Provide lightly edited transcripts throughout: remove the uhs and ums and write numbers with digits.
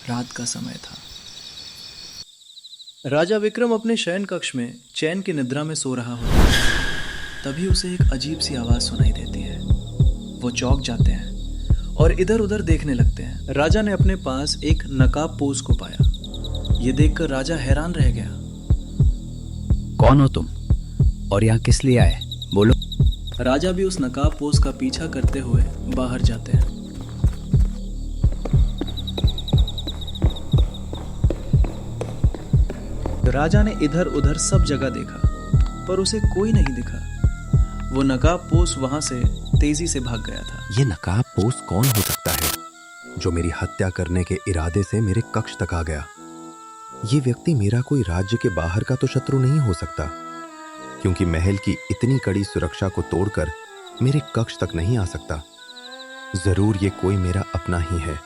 रात का समय था। राजा विक्रम अपने शयन कक्ष में चैन की निद्रा में सो रहा होता है। तभी उसे एक अजीब सी आवाज सुनाई देती है। वो चौंक जाते हैं और इधर उधर देखने लगते हैं। राजा ने अपने पास एक नकाबपोश को पाया। ये देखकर राजा हैरान रह गया। कौन हो तुम और यहाँ किस लिए आए, बोलो। राजा भी उस नकाबपोश का पीछा करते हुए बाहर जाते हैं। राजा ने इधर उधर सब जगह देखा पर उसे कोई नहीं दिखा। वो नकाबपोश वहां से तेजी से भाग गया था। ये नकाबपोश कौन हो सकता है जो मेरी हत्या करने के इरादे से मेरे कक्ष तक आ गया? ये व्यक्ति मेरा कोई राज्य के बाहर का तो शत्रु नहीं हो सकता, क्योंकि महल की इतनी कड़ी सुरक्षा को तोड़कर मेरे कक्ष तक नहीं आ सकता। जरूर ये कोई मेरा अपना ही है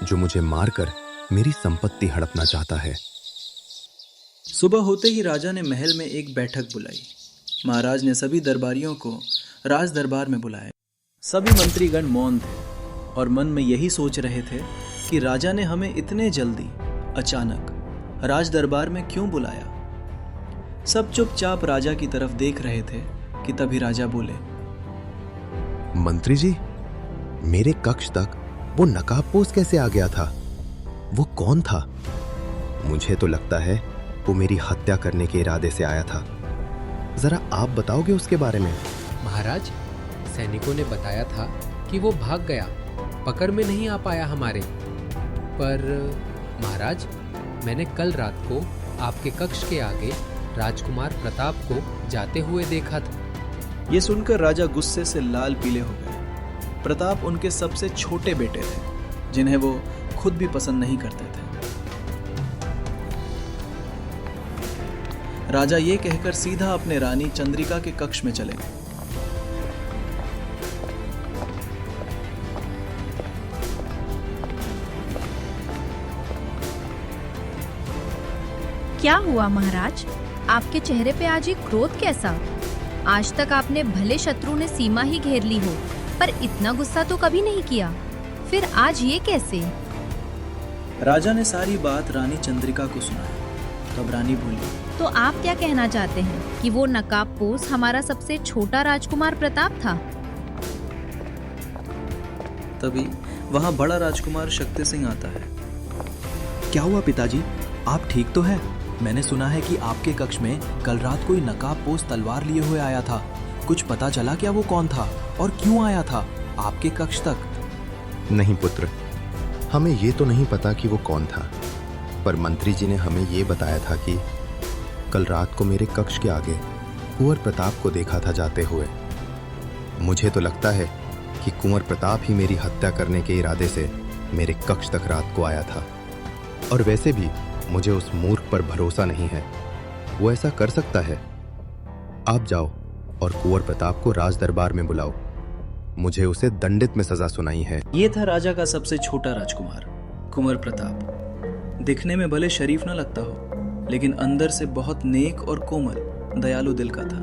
जो मुझे मारकर मेरी संपत्ति हड़पना चाहता है। सुबह होते ही राजा ने महल में एक बैठक बुलाई। महाराज ने सभी दरबारियों को राज दरबार में बुलाया। सभी मंत्रीगण मौन थे और मन में यही सोच रहे थे कि राजा ने हमें इतने जल्दी अचानक राज दरबार में क्यों बुलाया। सब चुपचाप राजा की तरफ देख रहे थे कि तभी राजा बोले, मंत्री जी, मेरे कक्ष तक वो नकाबपोश कैसे आ गया था? वो कौन था? मुझे तो लगता है वो मेरी हत्या करने के इरादे से आया था। जरा आप बताओगे उसके बारे में। महाराज, सैनिकों ने बताया था कि वो भाग गया, पकड़ में नहीं आ पाया हमारे। पर महाराज, मैंने कल रात को आपके कक्ष के आगे राजकुमार प्रताप को जाते हुए देखा था। ये सुनकर राजा गुस्से से लाल पीले हो गए। प्रताप उनके सबसे छोटे बेटे थे, जिन्हें वो खुद भी पसंद नहीं करते थे। राजा ये कहकर सीधा अपने रानी चंद्रिका के कक्ष में चले गए। क्या हुआ महाराज? आपके चेहरे पे आज ये क्रोध कैसा? आज तक आपने भले शत्रु ने सीमा ही घेर ली हो, पर इतना गुस्सा तो कभी नहीं किया। फिर आज ये कैसे? राजा ने सारी बात रानी चंद्रिका को सुनाई। तब रानी बोली, तो आप क्या कहना चाहते हैं कि वो नकाबपोश हमारा सबसे छोटा राजकुमार प्रताप था? तभी वहां बड़ा राजकुमार शक्ति सिंह आता है। क्या हुआ पिताजी, आप ठीक तो हैं? मैंने सुना है कि आपके कक्ष में कल रात कोई नकाबपोश तलवार लिए हुए आया था। कुछ पता चला क्या वो कौन था और क्यों आया था आपके कक्ष तक? नहीं पुत्र, हमें ये तो नहीं पता कि वो कौन था, पर मंत्री जी ने हमें ये बताया था कि कल रात को मेरे कक्ष के आगे कुंवर प्रताप को देखा था जाते हुए। मुझे तो लगता है कि कुंवर प्रताप ही मेरी हत्या करने के इरादे से मेरे कक्ष तक रात को आया था। और वैसे भी मुझे उस मूर्ख पर भरोसा नहीं है, वो ऐसा कर सकता है। आप जाओ और कुंवर प्रताप को राज दरबार में बुलाओ। मुझे उसे दंडित में सजा सुनाई है। ये था राजा का सबसे छोटा राजकुमार कुंवर प्रताप। दिखने में भले शरीफ न लगता हो, लेकिन अंदर से बहुत नेक और कोमल दयालु दिल का था।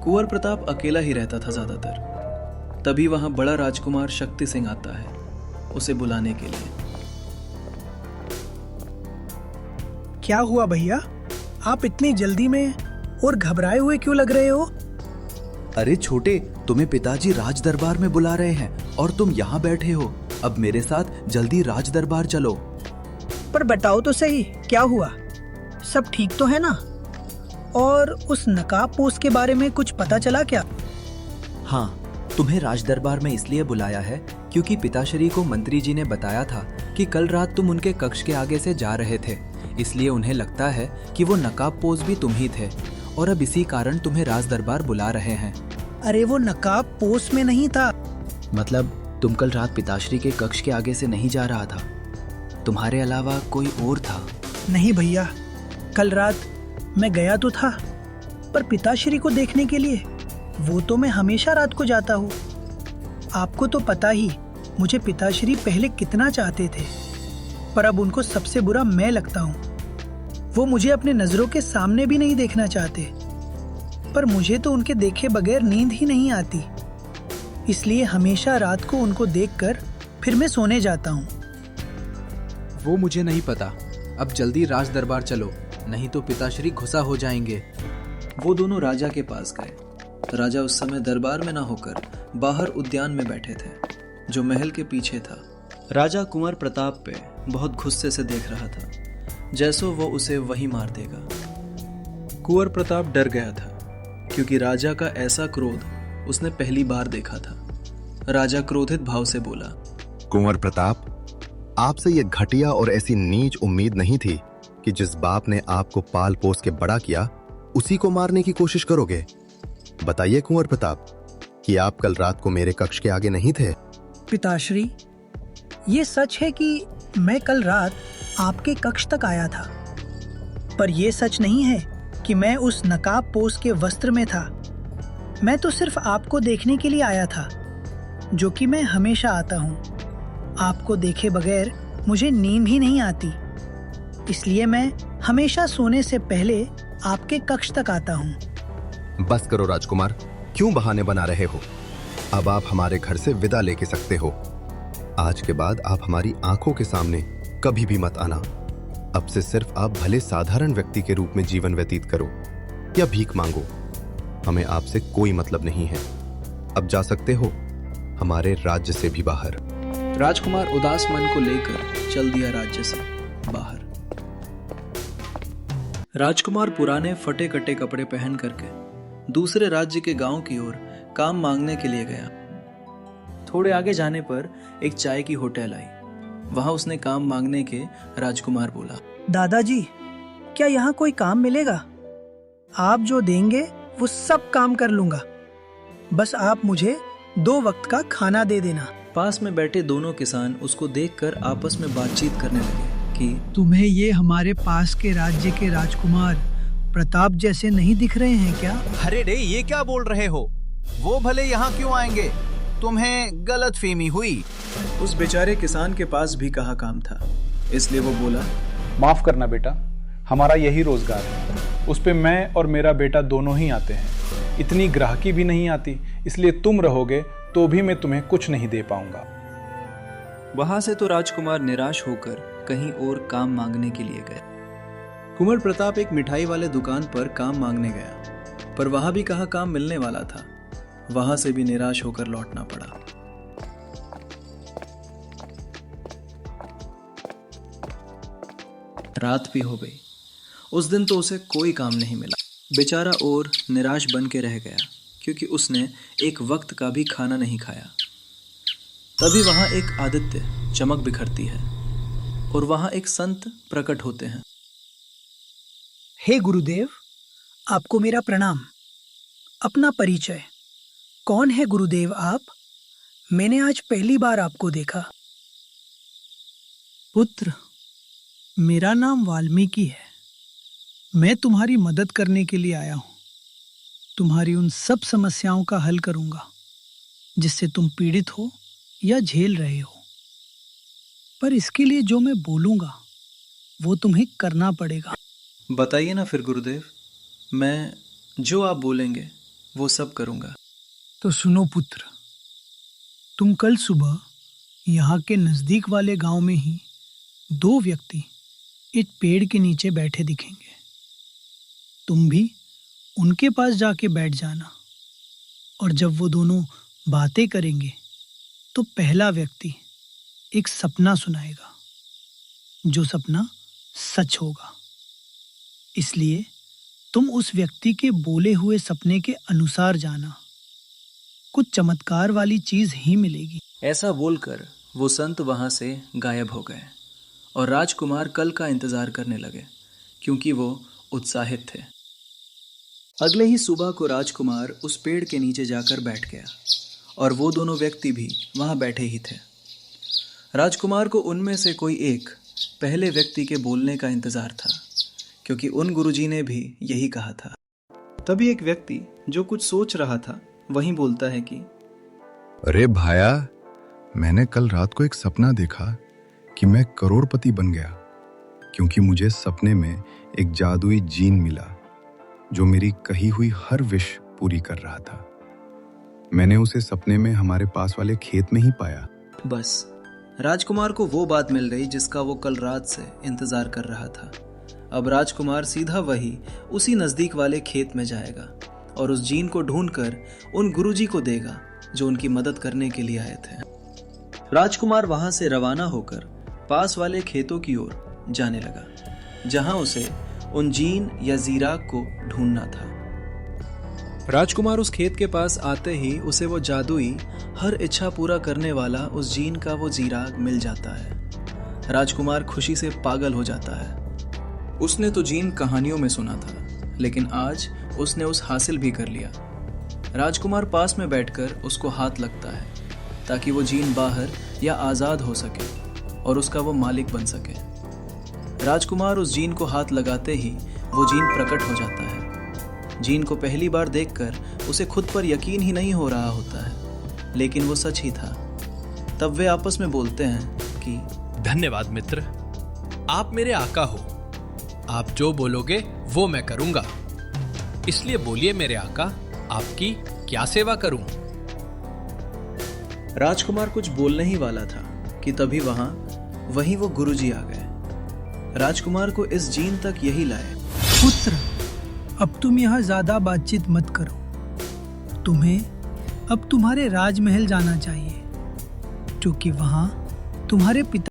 कुंवर प्रताप अकेला ही रहता था ज्यादातर। तभी वहां बड़ा राजकुमार शक्ति सिंह आता है उसे बुलाने के लिए। क्या हुआ भैया, आप इतनी जल्दी में और घबराए हुए क्यों लग रहे हो? अरे छोटे, तुम्हें पिताजी राज दरबार में बुला रहे हैं और तुम यहाँ बैठे हो। अब मेरे साथ जल्दी राज दरबार चलो। पर बताओ तो सही, क्या हुआ? सब ठीक तो है ना? और उस नकाबपोश के बारे में कुछ पता चला क्या? हाँ, तुम्हें राज दरबार में इसलिए बुलाया है क्योंकि पिताश्री को मंत्री जी ने बताया था कि कल रात तुम उनके कक्ष के आगे से जा रहे थे, इसलिए उन्हें लगता है कि वो नकाबपोश भी तुम ही थे और अब इसी कारण तुम्हें राज दरबार बुला रहे हैं। अरे वो नकाबपोश में नहीं था। मतलब तुम कल रात पिताश्री के कक्ष के आगे से नहीं जा रहा था, तुम्हारे अलावा कोई और था? नहीं भैया, कल रात मैं गया तो था, पर पिताश्री को देखने के लिए वो तो मैं हमेशा रात को जाता हूँ। आपको तो पता ही मुझे पिताश्री पहले कितना चाहते थे, पर अब उनको सबसे बुरा मैं लगता हूँ। वो मुझे अपने नजरों के सामने भी नहीं देखना चाहते, पर मुझे तो उनके देखे बगैर नींद ही नहीं आती। इसलिए हमेशा रात को उनको देखकर फिर मैं सोने जाता हूँ। वो मुझे नहीं पता। अब जल्दी राज दरबार चलो, नहीं तो पिताश्री गुस्सा हो जाएंगे। वो दोनों राजा के पास गए। राजा उस समय दरबार में ना होकर बाहर उद्यान में बैठे थे, जो महल के पीछे था। राजा कुंवर प्रताप पे बहुत गुस्से से देख रहा था, जैसो वो उसे वहीं मार देगा। कुंवर प्रताप डर गया था, क्योंकि राजा का ऐसा क्रोध उसने पहली बार देखा था। राजा क्रोधित भाव से बोला, कुंवर प्रताप, आपसे ये घटिया और ऐसी नीच उम्मीद नहीं थी कि जिस बाप ने आपको पाल पोस के बड़ा किया उसी को मारने की कोशिश करोगे। बताइए कुंवर प्रताप कि आप कल रात को मेरे कक्ष के आगे नहीं थे। पिताश्री, ये सच है कि मैं कल रात आपके कक्ष तक आया था, पर यह सच नहीं है कि मैं उस नकाब पोस के वस्त्र में था। मैं तो सिर्फ आपको देखने के लिए आया था, जो कि मैं हमेशा आता हूँ। आपको देखे बगैर मुझे नींद ही नहीं आती, इसलिए मैं हमेशा सोने से पहले आपके कक्ष तक आता हूँ। बस करो राजकुमार, क्यों बहाने बना रहे हो? अब आप हमारे घर से विदा लेके सकते हो। आज के बाद आप हमारी आंखों के सामने कभी भी मत आना। अब से सिर्फ आप भले साधारण व्यक्ति के रूप में जीवन व्यतीत करो या भीख मांगो, हमें आपसे कोई मतलब नहीं है। अब जा सकते हो, हमारे राज्य से भी बाहर। राजकुमार उदास मन को लेकर चल दिया राज्य से बाहर। राजकुमार पुराने फटे कटे कपड़े पहन करके दूसरे राज्य के गांव की ओर काम मांगने के लिए गया। थोड़े आगे जाने पर एक चाय की होटल आई। वहां उसने काम मांगने के राजकुमार बोला, दादाजी, क्या यहाँ कोई काम मिलेगा? आप जो देंगे वो सब काम कर लूंगा, बस आप मुझे 2 वक्त का खाना दे देना। पास में बैठे दोनों किसान उसको देखकर आपस में बातचीत करने लगे कि तुम्हें ये हमारे पास के राज्य के राजकुमार प्रताप जैसे नहीं दिख रहे हैं क्या? अरे रे, ये क्या बोल रहे हो? वो भले यहाँ क्यों आएंगे? तुम्हें गलतफहमी हुई। उस बेचारे किसान के पास भी कहाँ काम था, इसलिए वो बोला, माफ करना बेटा, हमारा यही रोजगार है। उस पे मैं और मेरा बेटा दोनों ही आते हैं। इतनी ग्राहकी भी नहीं आती, इसलिए तुम रहोगे तो भी मैं तुम्हें कुछ नहीं दे पाऊंगा। वहां से तो राजकुमार निराश होकर कहीं और काम मांगने के लिए गए। कुंवर प्रताप एक मिठाई वाले दुकान पर काम मांगने गया, पर वहां भी कहाँ काम मिलने वाला था। वहां से भी निराश होकर लौटना पड़ा। रात भी हो गई। उस दिन तो उसे कोई काम नहीं मिला। बेचारा और निराश बन के रह गया, क्योंकि उसने एक वक्त का भी खाना नहीं खाया। तभी वहां एक आदित्य चमक बिखरती है और वहां एक संत प्रकट होते हैं। हे गुरुदेव, आपको मेरा प्रणाम। अपना परिचय। कौन है गुरुदेव आप? मैंने आज पहली बार आपको देखा। पुत्र, मेरा नाम वाल्मीकि है। मैं तुम्हारी मदद करने के लिए आया हूं। तुम्हारी उन सब समस्याओं का हल करूंगा जिससे तुम पीड़ित हो या झेल रहे हो। पर इसके लिए जो मैं बोलूंगा वो तुम्हें करना पड़ेगा। बताइए ना फिर गुरुदेव, मैं जो आप बोलेंगे वो सब करूंगा। तो सुनो पुत्र, तुम कल सुबह यहाँ के नजदीक वाले गांव में ही 2 व्यक्ति एक पेड़ के नीचे बैठे दिखेंगे। तुम भी उनके पास जाके बैठ जाना, और जब वो दोनों बातें करेंगे तो पहला व्यक्ति एक सपना सुनाएगा, जो सपना सच होगा। इसलिए तुम उस व्यक्ति के बोले हुए सपने के अनुसार जाना। कुछ चमत्कार वाली चीज ही मिलेगी। ऐसा बोलकर वो संत वहां से गायब हो गए और राजकुमार कल का इंतजार करने लगे, क्योंकि वो उत्साहित थे। अगले ही सुबह को राजकुमार उस पेड़ के नीचे जाकर बैठ गया और वो दोनों व्यक्ति भी वहां बैठे ही थे। राजकुमार को उनमें से कोई एक पहले व्यक्ति के बोलने का इंतजार था, क्योंकि उन गुरुजी ने भी यही कहा था। तभी एक व्यक्ति जो कुछ सोच रहा था वहीं बोलता है कि अरे भाया, मैंने कल रात को एक सपना देखा कि मैं करोड़पति बन गया, क्योंकि मुझे सपने में एक जादुई जीन मिला जो मेरी कही हुई हर विश पूरी कर रहा था। मैंने उसे सपने में हमारे पास वाले खेत में ही पाया। बस राजकुमार को वो बात मिल गई जिसका वो कल रात से इंतजार कर रहा था। अब राजकुमार सीधा उसी नजदीक वाले खेत में जाएगा और उस जीन को ढूंढकर उन गुरुजी को देगा जो उनकी मदद करने के लिए आए थे। राजकुमार वहां से रवाना होकर पास वाले खेतों की ओर जाने लगा, जहां उसे उन जीन या जीराग को ढूंढना था। राजकुमार उस खेत के पास आते ही उसे वो जादुई हर इच्छा पूरा करने वाला उस जीन का वो जीराग मिल जाता है। राजकुमार खुशी से पागल हो जाता है। उसने तो जीन कहानियों में सुना था, लेकिन आज उसने उस हासिल भी कर लिया। राजकुमार पास में बैठकर उसको हाथ लगता है ताकि वो जीन बाहर या आज़ाद हो सके और उसका वो मालिक बन सके। राजकुमार उस जीन को हाथ लगाते ही वो जीन प्रकट हो जाता है। जीन को पहली बार देखकर उसे खुद पर यकीन ही नहीं हो रहा होता है, लेकिन वो सच ही था। तब वे आपस में बोलते हैं कि धन्यवाद मित्र, आप मेरे आका हो। आप जो बोलोगे वो मैं करूंगा, इसलिए बोलिए मेरे आका, आपकी क्या सेवा करूं? राजकुमार कुछ बोलने ही वाला था कि तभी वहीं वो गुरुजी आ गए। राजकुमार को इस जीन तक यही लाए। पुत्र, अब तुम यहाँ ज्यादा बातचीत मत करो। तुम्हें अब तुम्हारे राजमहल जाना चाहिए, क्योंकि वहां तुम्हारे पिता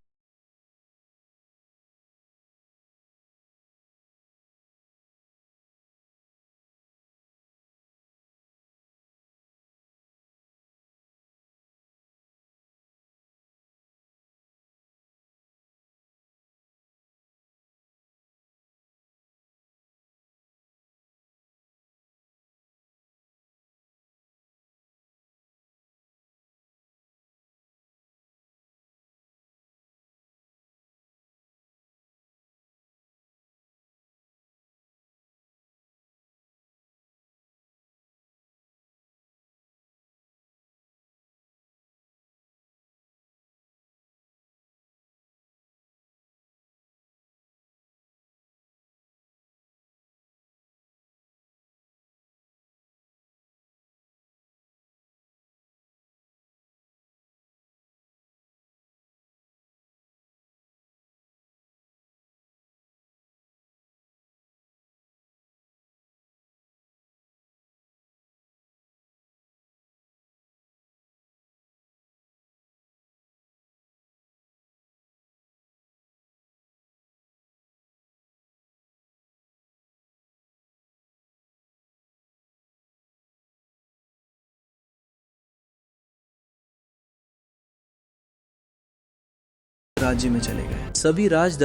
राज्य में चले गए। सभी राज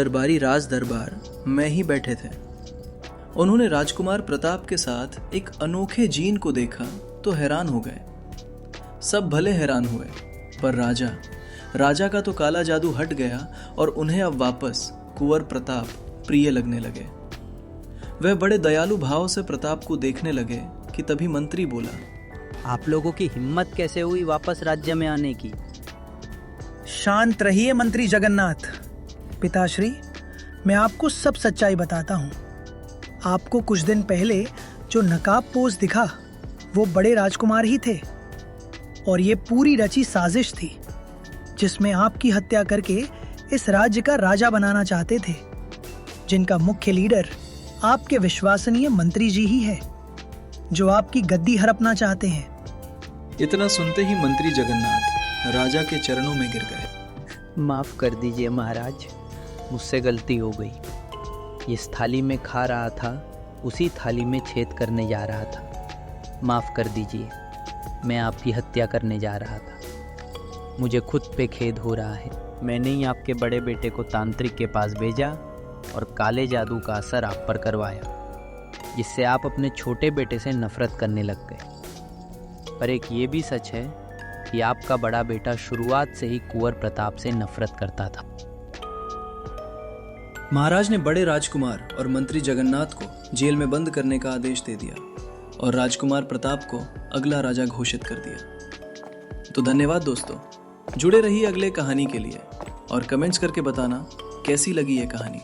दरबार में ही बैठे थे। उन्होंने राजकुमार प्रताप के साथ एक अनोखे जीन को देखा तो हैरान हो गए। सब भले हैरान हुए, पर राजा का तो काला जादू हट गया और उन्हें अब वापस कुंवर प्रताप प्रिय लगने लगे। वह बड़े दयालु भाव से प्रताप को देखने लगे कि तभी मंत्री बोला, आप लोगों की हिम्मत कैसे हुई वापस राज्य में आने की? शांत रहिए मंत्री जगन्नाथ। पिताश्री, मैं आपको सब सच्चाई बताता हूँ। आपको कुछ दिन पहले जो नकाबपोश दिखा वो बड़े राजकुमार ही थे, और ये पूरी रची साजिश थी जिसमें आपकी हत्या करके इस राज्य का राजा बनाना चाहते थे, जिनका मुख्य लीडर आपके विश्वसनीय मंत्री जी ही है, जो आपकी गद्दी हड़पना चाहते हैं। इतना सुनते ही मंत्री जगन्नाथ राजा के चरणों में गिर गए। माफ कर दीजिए महाराज, मुझसे गलती हो गई। जिस थाली में खा रहा था उसी थाली में छेद करने जा रहा था। माफ कर दीजिए, मैं आपकी हत्या करने जा रहा था। मुझे खुद पे खेद हो रहा है। मैंने ही आपके बड़े बेटे को तांत्रिक के पास भेजा और काले जादू का असर आप पर करवाया, जिससे आप अपने छोटे बेटे से नफरत करने लग गए। पर एक ये भी सच है कि आपका बड़ा बेटा शुरुआत से ही कुंवर प्रताप से नफरत करता था। महाराज ने बड़े राजकुमार और मंत्री जगन्नाथ को जेल में बंद करने का आदेश दे दिया और राजकुमार प्रताप को अगला राजा घोषित कर दिया। तो धन्यवाद दोस्तों, जुड़े रहिए अगले कहानी के लिए और कमेंट्स करके बताना कैसी लगी ये कहानी।